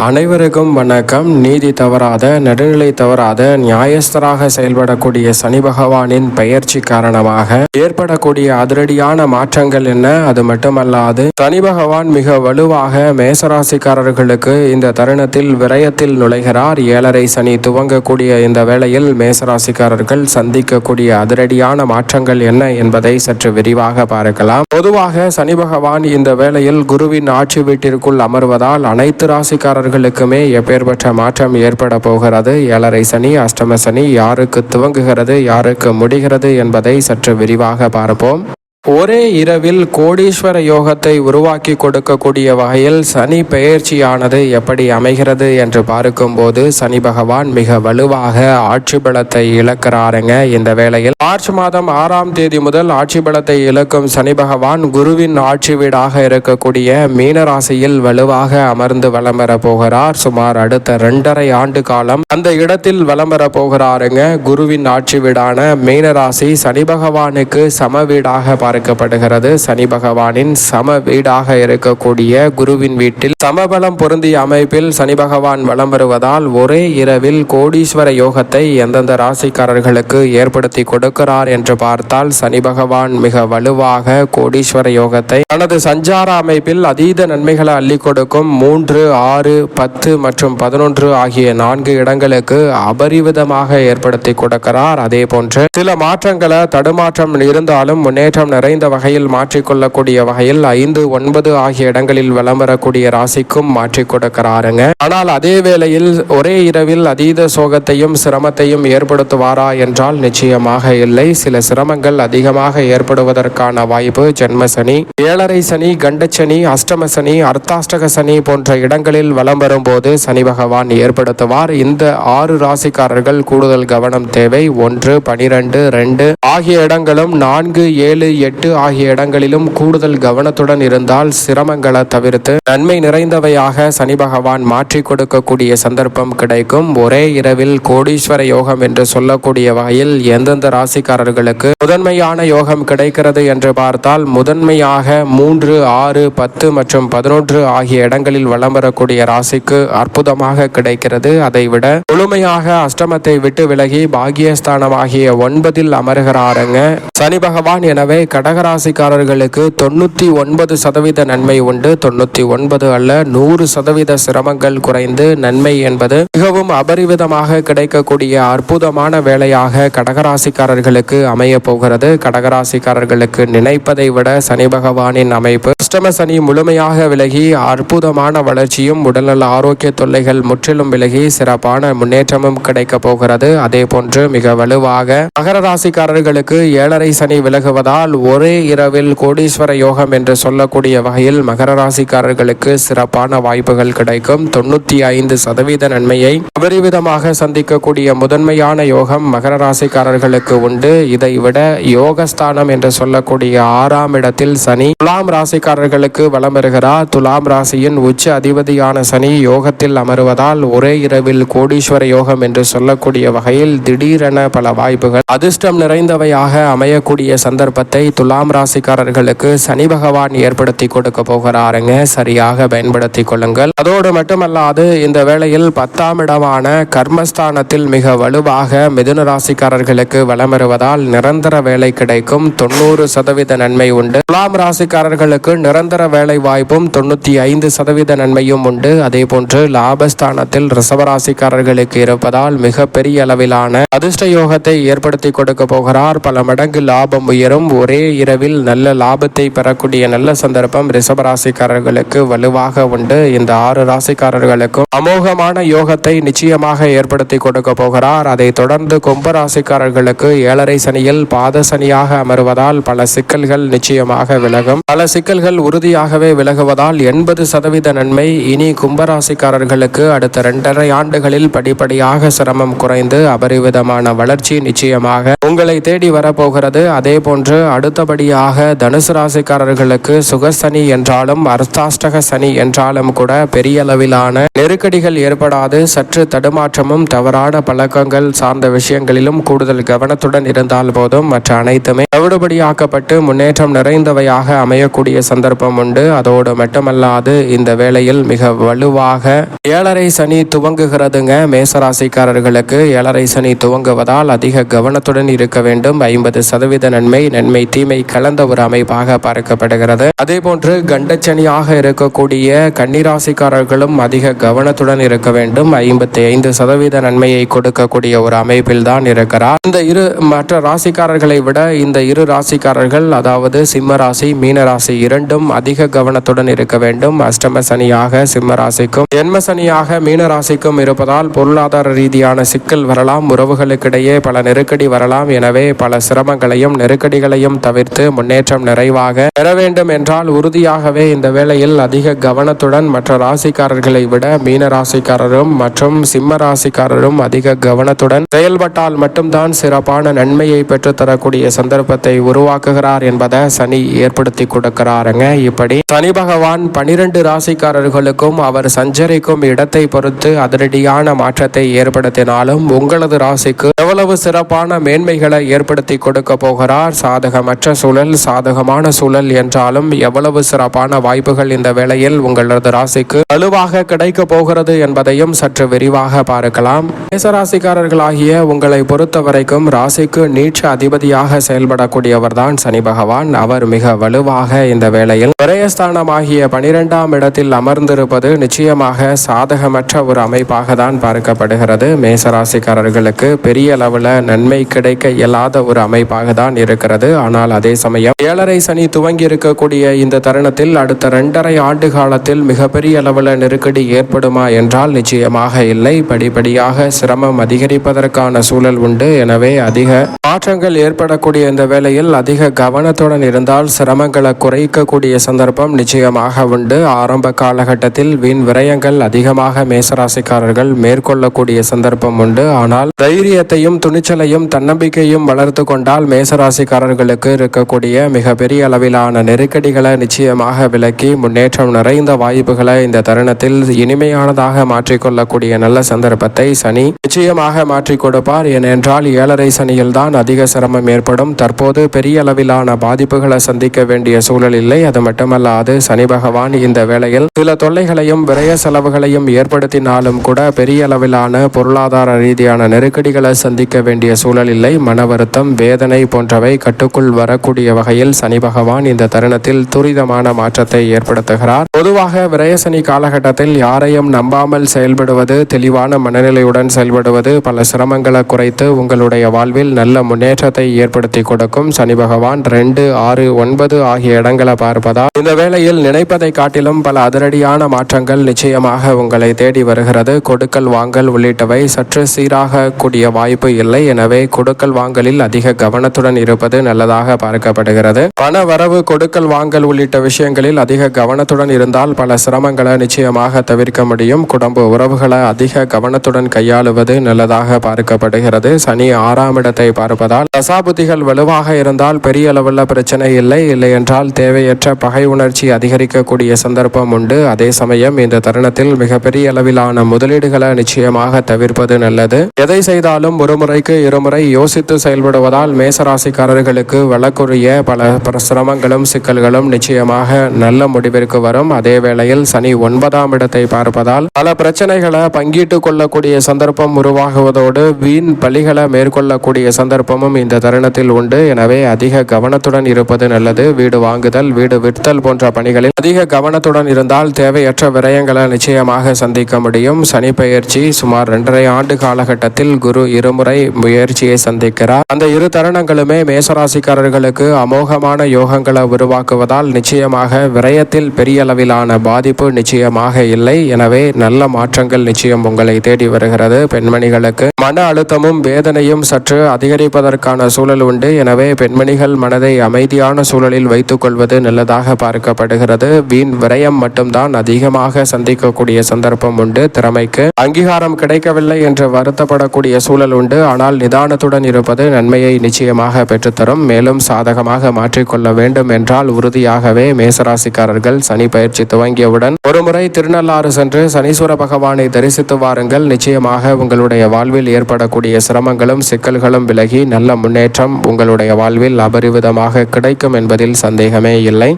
அனைவருக்கும் வணக்கம். நீதி தவறாத, நடுநிலை தவறாத, நியாயஸ்தராக செயல்படக்கூடிய சனி பகவானின் பெயர்ச்சி காரணமாக ஏற்படக்கூடிய அதிரடியான மாற்றங்கள் என்ன? அது மட்டுமல்லாது சனி பகவான் மிக வலுவாக மேசராசிக்காரர்களுக்கு இந்த தருணத்தில் விரயத்தில் நுழைகிறார். 7.5 சனி துவங்கக்கூடிய இந்த வேளையில் மேசராசிக்காரர்கள் சந்திக்கக்கூடிய அதிரடியான மாற்றங்கள் என்ன என்பதை சற்று விரிவாக பார்க்கலாம். பொதுவாக சனி பகவான் இந்த வேளையில் குருவின் ஆட்சி வீட்டிற்குள் அமர்வதால் அனைத்து ராசிக்காரர்களுக்குமே எப்பேற்பட்ட மாற்றம் ஏற்பட போகிறது. 7.5 சனி, அஷ்டம சனி யாருக்கு துவங்குகிறது, யாருக்கு முடிகிறது என்பதை சற்று விரிவாக பார்ப்போம். ஒரே இரவில் கோடீஸ்வர யோகத்தை உருவாக்கி கொடுக்கக்கூடிய வகையில் சனி பெயர்ச்சியானது எப்படி அமைகிறது என்று பார்க்கும்போது சனி பகவான் மிக வலுவாக ஆட்சி பலத்தை இழக்கிறாருங்க. இந்த வேளையில் மார்ச் மாதம் 6ஆம் தேதி முதல் ஆட்சி பலத்தை இழக்கும் சனி பகவான் குருவின் ஆட்சி வீடாக இருக்கக்கூடிய மீனராசியில் வலுவாக அமர்ந்து வலம் பெற போகிறார். சுமார் அடுத்த 2.5 ஆண்டு காலம் அந்த இடத்தில் வலம் பெற போகிறாருங்க. குருவின் ஆட்சி வீடான மீனராசி சனி பகவானுக்கு சம வீடாக பார்க்கப்படுகிறது. சனி பகவானின் சம வீடாக இருக்கக்கூடிய குருவின் வீட்டில் சமபலம் பொருந்திய அமைப்பில் சனி பகவான் வலம் வருவதால் ஒரே இரவில் கோடீஸ்வர யோகத்தை எந்தெந்த ராசிக்காரர்களுக்கு ஏற்படுத்தி கொடுக்கிறார் என்று பார்த்தால் சனி பகவான் மிக வலுவாக கோடீஸ்வர யோகத்தை தனது சஞ்சார அமைப்பில் அதீத நன்மைகளை அள்ளி கொடுக்கும் 3, 6, 10 மற்றும் 11 ஆகிய 4 இடங்களுக்கு அபரிவிதமாக ஏற்படுத்தி கொடுக்கிறார். அதே போன்று சில மாற்றங்களை தடுமாற்றம் இருந்தாலும் முன்னேற்றம் நிறைந்த வகையில் மாற்றிக்கொள்ளக்கூடிய வகையில் 5, 9 ஆகிய இடங்களில் வலம் வரக்கூடிய ராசிக்கும் மாற்றிக் கொடுக்கிறாருங்க. ஆனால் அதே வேளையில் ஒரே இரவில் அதீத சோகத்தையும் சிரமத்தையும் ஏற்படுத்துவாரா என்றால் நிச்சயமாக இல்லை. சில சிரமங்கள் அதிகமாக ஏற்படுவதற்கான வாய்ப்பு ஜென்ம சனி, 7.5 சனி, கண்டச்சனி, அஷ்டம சனி, அர்த்தாஷ்டக சனி போன்ற இடங்களில் வலம் வரும்போது சனி பகவான் ஏற்படுத்துவார். இந்த 6 ராசிக்காரர்கள் கூடுதல் கவனம் தேவை. 1, 12, 2 ஆகிய இடங்களும் 4, 7, 8 ஆகிய இடங்களிலும் கூடுதல் கவனத்துடன் இருந்தால் சிரமங்களை தவிர்த்து நன்மை நிறைந்தவையாக சனி பகவான் மாற்றி கொடுக்கக்கூடிய சந்தர்ப்பம் கிடைக்கும். ஒரே இரவில் கோடீஸ்வர யோகம் என்று சொல்லக்கூடிய வகையில் எந்தெந்த ராசிக்காரர்களுக்கு முதன்மையான யோகம் கிடைக்கிறது என்று பார்த்தால் முதன்மையாக 3, 6, 10 மற்றும் 11 ஆகிய இடங்களில் வலம் வரக்கூடிய ராசிக்கு அற்புதமாக கிடைக்கிறது. அதைவிட முழுமையாக அஷ்டமத்தை விட்டு விலகி பாகியஸ்தானமாகிய 9இல் அமர்கிறாருங்க சனி பகவான். எனவே கடகராசிக்காரர்களுக்கு 99% நன்மை உண்டு. 99 அல்ல, 100% சிரமங்கள் குறைந்து நன்மை என்பது மிகவும் அபரிவிதமாக கிடைக்கக்கூடிய அற்புதமான வேலையாக கடகராசிக்காரர்களுக்கு அமைய போகிறது. கடகராசிக்காரர்களுக்கு நினைப்பதை விட சனி பகவானின் அமைப்பு அஷ்டம சனி முழுமையாக விலகி அற்புதமான வளர்ச்சியும் உடல்நல ஆரோக்கிய தொல்லைகள் முற்றிலும் விலகி சிறப்பான முன்னேற்றமும் கிடைக்க போகிறது. அதே போன்று மிக வலுவாக மகர ராசிக்காரர்களுக்கு 7.5 சனி விலகுவதால் ஒரே இரவில் கோடீஸ்வர யோகம் என்று சொல்லக்கூடிய வகையில் மகர ராசிக்காரர்களுக்கு சிறப்பான வாய்ப்புகள் கிடைக்கும். 95% நன்மையை அபரிவிதமாக சந்திக்கக்கூடிய முதன்மையான யோகம் மகர ராசிக்காரர்களுக்கு உண்டு. இதை விட யோகஸ்தானம் என்று சொல்லக்கூடிய 6ஆம் இடத்தில் சனி துலாம் ராசிக்காரர்களுக்கு வலம் வருகிறார். துலாம் ராசியின் உச்ச அதிபதியான சனி யோகத்தில் அமருவதால் ஒரே இரவில் கோடீஸ்வர யோகம் என்று சொல்லக்கூடிய வகையில் திடீரென பல வாய்ப்புகள் அதிர்ஷ்டம் நிறைந்தவையாக அமையக்கூடிய சந்தர்ப்பத்தை துலாம் ராசிக்காரர்களுக்கு சனி பகவான் ஏற்படுத்தி கொடுக்க போகிறாருங்க. சரியாக பயன்படுத்திக் கொள்ளுங்கள். அதோடு மட்டுமல்லாது இந்த வேளையில் 10ஆம் இடமான கர்மஸ்தானத்தில் மிக வலுவாக மிதுன ராசிக்காரர்களுக்கு வலம் வருவதால் நிரந்தர வேலை கிடைக்கும். 90% நன்மை உண்டு. துலாம் ராசிக்காரர்களுக்கு நிரந்தர வேலை வாய்ப்பும் 95% நன்மையும் உண்டு. அதே போன்று லாபஸ்தானத்தில் ரிஷபராசிக்காரர்களுக்கு இருப்பதால் மிக பெரிய அளவிலான அதிர்ஷ்ட யோகத்தை ஏற்படுத்தி கொடுக்க போகிறார். பல மடங்கு லாபம் உயரும். ஒரே இரவில் நல்ல லாபத்தை பெறக்கூடிய நல்ல சந்தர்ப்பம் ரிஷபராசிக்காரர்களுக்கு வலுவாக உண்டு. இந்த 6 ராசிக்காரர்களுக்கும் அமோகமான யோகத்தை நிச்சயமாக ஏற்படுத்தி கொடுக்க போகிறார். அதை தொடர்ந்து கும்பராசிக்காரர்களுக்கு 7.5 சனியில் பாத சனியாக அமர்வதால் பல சிக்கல்கள் நிச்சயமாக விலகும். பல சிக்கல்கள் உறுதியாகவே விலகுவதால் 80% நன்மை. இனி கும்பராசிக்காரர்களுக்கு அடுத்த 2.5 ஆண்டுகளில் படிப்படியாக சிரமம் குறைந்து அபரிவிதமான வளர்ச்சி நிச்சயமாக உங்களை தேடி வரப்போகிறது. அதே போன்று அடுத்தபடியாக தனுசு ராசிக்காரர்களுக்கு சுகசனி என்றாலும் அர்த்தாஷ்டக சனி என்றாலும் கூட பெரிய அளவிலான நெருக்கடிகள் ஏற்படாது. சற்று தடுமாற்றமும் தவறான பழக்கங்கள் சார்ந்த விஷயங்களிலும் கூடுதல் கவனத்துடன் இருந்தால் போதும். மற்ற அனைத்துமே தவிடுபடியாக்கப்பட்டு முன்னேற்றம் நிறைந்தவையாக அமையக்கூடிய சந்தர்ப்பம் சந்தர்ப்பம் உண்டு. அதோடு மட்டுமல்லாது இந்த வேளையில் மிக வலுவாக 7.5 சனி துவங்குகிறதுங்க. மேசராசிக்காரர்களுக்கு 7.5 சனி துவங்குவதால் அதிக கவனத்துடன் இருக்க வேண்டும். 50% நன்மை தீமை கலந்த ஒரு அமைப்பாக பார்க்கப்படுகிறது. அதே போன்று கண்டச்சனியாக இருக்கக்கூடிய கன்னிராசிக்காரர்களும் அதிக கவனத்துடன் இருக்க வேண்டும். 55% நன்மையை கொடுக்கக்கூடிய ஒரு அமைப்பில் தான் இருக்கிறார். இந்த இரு மற்ற ராசிக்காரர்களை விட இந்த இரு ராசிக்காரர்கள், அதாவது சிம்ம ராசி மீன ராசி இரண்டும் அதிக கவனத்துடன் இருக்க வேண்டும். அஷ்டம சனியாக சிம்ம ராசிக்கும் ஜென்ம சனியாக மீன ராசிக்கும் இருப்பதால் பொருளாதார ரீதியான சிக்கல் வரலாம். உறவுகளுக்கிடையே பல நெருக்கடி வரலாம். எனவே பல சிரமங்களையும் நெருக்கடிகளையும் தவிர்த்து முன்னேற்றம் நிறைவாக பெற வேண்டும் என்றால் உறுதியாகவே இந்த வேளையில் அதிக கவனத்துடன் மற்ற ராசிக்காரர்களை விட மீன ராசிக்காரரும் மற்றும் சிம்ம ராசிக்காரரும் அதிக கவனத்துடன் செயல்பட்டால் மட்டும்தான் சிறப்பான நன்மையை பெற்றுத்தரக்கூடிய சந்தர்ப்பத்தை உருவாக்குகிறார் என்பதை சனி ஏற்படுத்தி கொடுக்கிறாருங்க. இப்படி சனி பகவான் 12 ராசிக்காரர்களுக்கும் அவர் சஞ்சரிக்கும் இடத்தை பொறுத்து அதிரடியான மாற்றத்தை ஏற்படுத்தினாலும் உங்களது ராசிக்கு எவ்வளவு சிறப்பான மேன்மைகளை ஏற்படுத்தி கொடுக்க போகிறார். சாதகமற்ற சூழல், சாதகமான சூழல் என்றாலும் எவ்வளவு சிறப்பான வாய்ப்புகள் இந்த வேளையில் உங்களது ராசிக்கு வலுவாக கிடைக்க போகிறது என்பதையும் சற்று விரிவாக பார்க்கலாம். மேசராசிக்காரர்களாகிய உங்களை பொறுத்த வரைக்கும் ராசிக்கு நீட்ச அதிபதியாக செயல்படக்கூடியவர் தான் சனி பகவான். அவர் மிக வலுவாக இந்த வேளையில் விரயஸ்தானமாகிய 12ஆம் இடத்தில் அமர்ந்திருப்பது நிச்சயமாக சாதகமற்ற ஒரு அமைப்பாக தான் பார்க்கப்படுகிறது. மேசராசிக்காரர்களுக்கு பெரிய அளவில் நன்மை கிடைக்க இயலாத ஒரு அமைப்பாக தான் இருக்கிறது. ஆனால் அதே சமயம் 7.5 சனி துவங்கி இருக்கக்கூடிய இந்த தருணத்தில் அடுத்த 2.5 ஆண்டு காலத்தில் மிகப்பெரிய அளவில் நெருக்கடி ஏற்படுமா என்றால் நிச்சயமாக இல்லை. படிப்படியாக சிரமம் அதிகரிப்பதற்கான சூழல் உண்டு. எனவே அதிக மாற்றங்கள் ஏற்படக்கூடிய இந்த வேளையில் அதிக கவனத்துடன் இருந்தால் சிரமங்களை குறைக்கக்கூடிய சந்தர்ப்பம் நிச்சயமாக உண்டு. ஆரம்ப காலகட்டத்தில் வீண் விரயங்கள் அதிகமாக மேசராசிக்காரர்கள் மேற்கொள்ளக்கூடிய சந்தர்ப்பம் உண்டு. ஆனால் தைரியத்தையும் துணிச்சலையும் தன்னம்பிக்கையும் வளர்த்து கொண்டால் மேசராசிக்காரர்களுக்கு இருக்கக்கூடிய மிகப்பெரிய அளவிலான நெருக்கடிகளை நிச்சயமாக விலக்கி முன்னேற்றம் நிறைந்த வாய்ப்புகளை இந்த தருணத்தில் இனிமையானதாக மாற்றிக்கொள்ளக்கூடிய நல்ல சந்தர்ப்பத்தை சனி நிச்சயமாக மாற்றிக் கொடுப்பார். ஏனென்றால் 7.5 சனியில் தான் அதிக சிரமம் ஏற்படும். தற்போது பெரிய அளவிலான பாதிப்புகளை சந்திக்க வேண்டிய சூழல் இல்லை. அது மட்டுமல்லாது சனி பகவான் இந்த வேளையில் சில தொல்லைகளையும் விரய செலவுகளையும் ஏற்படுத்தினாலும் கூட பெரிய அளவிலான பொருளாதார ரீதியான நெருக்கடிகளை சந்திக்க வேண்டிய சூழல் இல்லை. மன வருத்தம், வேதனை போன்றவை கட்டுக்குள் வரக்கூடிய வகையில் சனி பகவான் இந்த தருணத்தில் துரிதமான மாற்றத்தை ஏற்படுத்துகிறார். பொதுவாக விரய சனி காலகட்டத்தில் யாரையும் நம்பாமல் செயல்படுவது, தெளிவான மனநிலையுடன் செயல்படுவது பல சிரமங்களை குறைத்து உங்களுடைய வாழ்வில் நல்ல முன்னேற்றத்தை ஏற்படுத்தி கொடுக்கும். சனி பகவான் 2, 6, 9 ஆகிய இடங்களை பார்ப்பதால் இந்த வேளையில் நினைப்பதை காட்டிலும் பல அதிரடியான மாற்றங்கள் நிச்சயமாக உங்களை தேடி வருகிறது. கொடுக்கல் வாங்கல் உள்ளிட்டவை சற்று சீராக கூடிய வாய்ப்பு இல்லை. எனவே கொடுக்கல் வாங்கலில் அதிக கவனத்துடன் இருப்பது நல்லதாக பார்க்கப்படுகிறது. பண வரவு, கொடுக்கல் வாங்கல் உள்ளிட்ட விஷயங்களில் அதிக கவனத்துடன் இருந்தால் பல சிரமங்களை நிச்சயமாக தவிர்க்க முடியும். குடும்ப உறவுகளை அதிக கவனத்துடன் கையாளுவது நல்லதாக பார்க்கப்படுகிறது. சனி 6ஆம் இடத்தை பார்ப்பதால் தசாபுத்திகள் வலுவாக இருந்தால் பெரிய அளவில் பிரச்சனை இல்லை. என்றால் தேவையற்ற பகை உணர்ச்சி அதிகரிக்கக்கூடிய சந்தர்ப்பம் உண்டு. அதே சமயம் இந்த தருணத்தில் மிகப்பெரிய அளவிலான முதலீடுகளை நிச்சயமாக தவிர்ப்பது நல்லது. எதை செய்தாலும் ஒரு முறைக்கு இருமுறை யோசித்து செயல்படுவதால் மேசராசிக்காரர்களுக்கு வழக்குரிய பல சிரமங்களும் சிக்கல்களும் நிச்சயமாக நல்ல முடிவிற்கு வரும். அதே வேளையில் சனி 9ஆம் இடத்தை பார்ப்பதால் பல பிரச்சனைகளை பங்கிட்டுக் கொள்ளக்கூடிய சந்தர்ப்பம் உருவாகுவதோடு வீண் பலிகளை மேற்கொள்ளக்கூடிய சந்தர்ப்பமும் இந்த தருணத்தில் உண்டு. எனவே அதிக கவனத்துடன் இருப்பது நல்லது. வீடு வாங்குதல், வீடு விற்தல் போன்ற பணிகளில் அதிக கவனத்துடன் இருந்தால் தேவையற்ற விரயங்களை நிச்சயமாக சந்திக்க முடியும். சனி பெயர்ச்சி சுமார் 2.5 ஆண்டு காலகட்டத்தில் குரு இருமுறை முயற்சியை சந்திக்கிறார். அந்த இரு தருணங்களுமே மேசராசிக்காரர்களுக்கு அமோகமான யோகங்களை உருவாக்குவதால் நிச்சயமாக விரயத்தில் பெரிய அளவிலான பாதிப்பு நிச்சயமாக இல்லை. எனவே நல்ல மாற்றங்கள் நிச்சயம் உங்களை தேடி வருகிறது. பெண்மணிகளுக்கு மன அழுத்தமும் வேதனையும் சற்று அதிகரிப்பதற்கான சூழல் உண்டு. எனவே பெண்மணிகள் மனதை அமைதியான சூழலில் வைத்துக் கொள்வது நல்லதாக பார்க்கப்படுகிறது. வீண் விரயம் மட்டும்தான் அதிகமாக சந்திக்கக்கூடிய சந்தர்ப்பம் உண்டு. திறமைக்கு அங்கீகாரம் கிடைக்கவில்லை என்று வருத்தப்படக்கூடிய சூழல் உண்டு. ஆனால் நிதானத்துடன் இருப்பது நன்மையை நிச்சயமாக பெற்றுத்தரும். மேலும் சாதகமாக மாற்றிக்கொள்ள வேண்டும் என்றால் உறுதியாகவே மேசராசிக்காரர்கள் சனி பயிற்சி துவங்கியவுடன் ஒருமுறை திருநள்ளாறு சென்று சனீஸ்வர பகவானை தரிசித்து வாருங்கள். நிச்சயமாக உங்களுடைய வாழ்வில் ஏற்படக்கூடிய சிரமங்களும் சிக்கல்களும் விலகி நல்ல முன்னேற்றம் உங்களுடைய வாழ்வில் அபரிவிதமாக கிடைக்கும் என்பதில் சந்தேகமே இல்லை.